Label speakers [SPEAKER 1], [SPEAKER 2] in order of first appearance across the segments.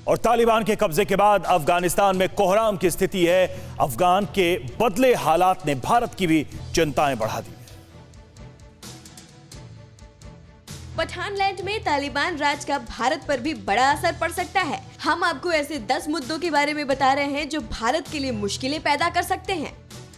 [SPEAKER 1] और तालिबान के कब्जे के बाद अफगानिस्तान में कोहराम की स्थिति है। अफगान के बदले हालात ने भारत की भी चिंताएं बढ़ा दी।
[SPEAKER 2] पठानलैंड में तालिबान राज का भारत पर भी बड़ा असर पड़ सकता है। हम आपको ऐसे 10 मुद्दों के बारे में बता रहे हैं जो भारत के लिए मुश्किलें पैदा कर सकते हैं।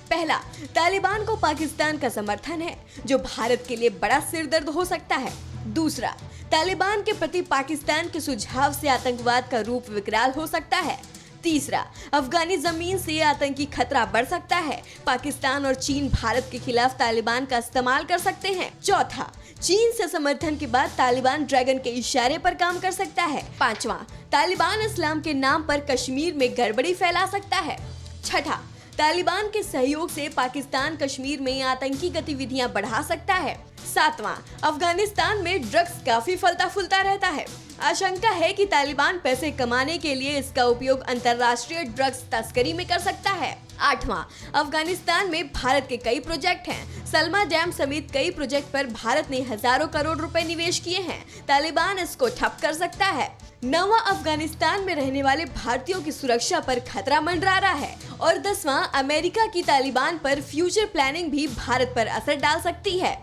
[SPEAKER 2] पहला, तालिबान को पाकिस्तान का समर्थन है, जो भारत के लिए बड़ा सिरदर्द हो सकता है। दूसरा, तालिबान के प्रति पाकिस्तान के सुझाव से आतंकवाद का रूप विकराल हो सकता है। तीसरा, अफगानी जमीन से आतंकी खतरा बढ़ सकता है। पाकिस्तान और चीन भारत के खिलाफ तालिबान का इस्तेमाल कर सकते हैं। चौथा, चीन से समर्थन के बाद तालिबान ड्रैगन के इशारे पर काम कर सकता है। पांचवा, तालिबान इस्लाम के नाम पर कश्मीर में गड़बड़ी फैला सकता है। छठा, तालिबान के सहयोग से पाकिस्तान कश्मीर में आतंकी गतिविधियां बढ़ा सकता है। सातवां, अफगानिस्तान में ड्रग्स काफी फलता फूलता रहता है। आशंका है कि तालिबान पैसे कमाने के लिए इसका उपयोग अंतर्राष्ट्रीय ड्रग्स तस्करी में कर सकता है। आठवां, अफगानिस्तान में भारत के कई प्रोजेक्ट हैं। सलमा डैम समेत कई प्रोजेक्ट पर भारत ने हजारों करोड़ रुपए निवेश किए हैं। तालिबान इसको ठप कर सकता है। नौवां, अफगानिस्तान में रहने वाले भारतीयों की सुरक्षा पर खतरा मंडरा रहा है। और 10वां, अमेरिका की तालिबान पर फ्यूचर प्लानिंग भी भारत पर असर डाल सकती है।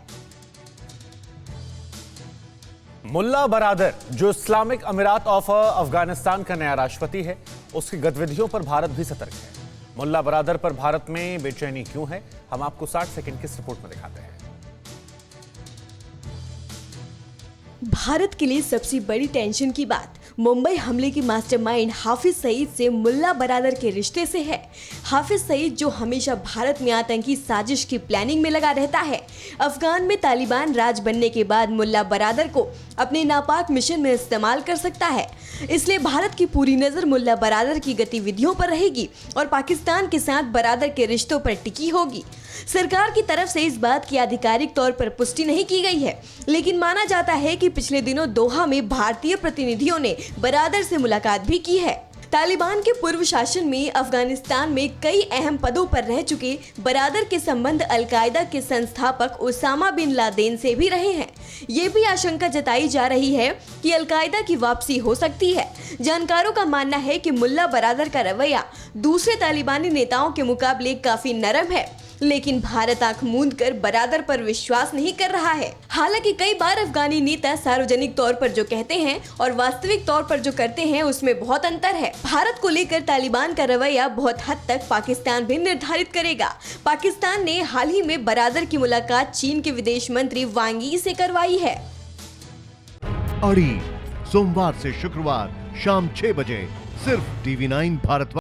[SPEAKER 3] मुल्ला बरादर, जो इस्लामिक अमीरात ऑफ अफगानिस्तान का नया राष्ट्रपति है, उसकी गतिविधियों पर भारत भी सतर्क है। मुल्ला बरादर पर भारत में बेचैनी क्यों है, हम आपको 60 सेकंड की इस रिपोर्ट में दिखाते हैं।
[SPEAKER 2] भारत के लिए सबसे बड़ी टेंशन की बात मुंबई हमले की मास्टरमाइंड हाफिज सईद से मुल्ला बरादर के रिश्ते से है। हाफिज सईद, जो हमेशा भारत में आतंकी साजिश की प्लानिंग में लगा रहता है, अफगान में तालिबान राज बनने के बाद मुल्ला बरादर को अपने नापाक मिशन में इस्तेमाल कर सकता है। इसलिए भारत की पूरी नजर मुल्ला बरादर की गतिविधियों पर रहेगी और पाकिस्तान के साथ बरादर के रिश्तों पर टिकी होगी। सरकार की तरफ से इस बात की आधिकारिक तौर पर पुष्टि नहीं की गई है, लेकिन माना जाता है कि पिछले दिनों दोहा में भारतीय प्रतिनिधियों ने बरादर से मुलाकात भी की है। तालिबान के पूर्व शासन में अफगानिस्तान में कई अहम पदों पर रह चुके बरादर के संबंध अल-कायदा के संस्थापक ओसामा बिन लादेन से भी रहे हैं। ये भी आशंका जताई जा रही है कि अल-कायदा की वापसी हो सकती है। जानकारों का मानना है कि मुल्ला बरादर का रवैया दूसरे तालिबानी नेताओं के मुकाबले काफी नरम है, लेकिन भारत आंख मूंद कर बरादर पर विश्वास नहीं कर रहा है। हालांकि कई बार अफगानी नेता सार्वजनिक तौर पर जो कहते हैं और वास्तविक तौर पर जो करते हैं उसमें बहुत अंतर है। भारत को लेकर तालिबान का रवैया बहुत हद तक पाकिस्तान भी निर्धारित करेगा। पाकिस्तान ने हाल ही में बरादर की मुलाकात चीन के विदेश मंत्री वांग यी से करवाई है।
[SPEAKER 4] अड़ी सोमवार से शुक्रवार शाम 6 बजे सिर्फ TV9 भारत।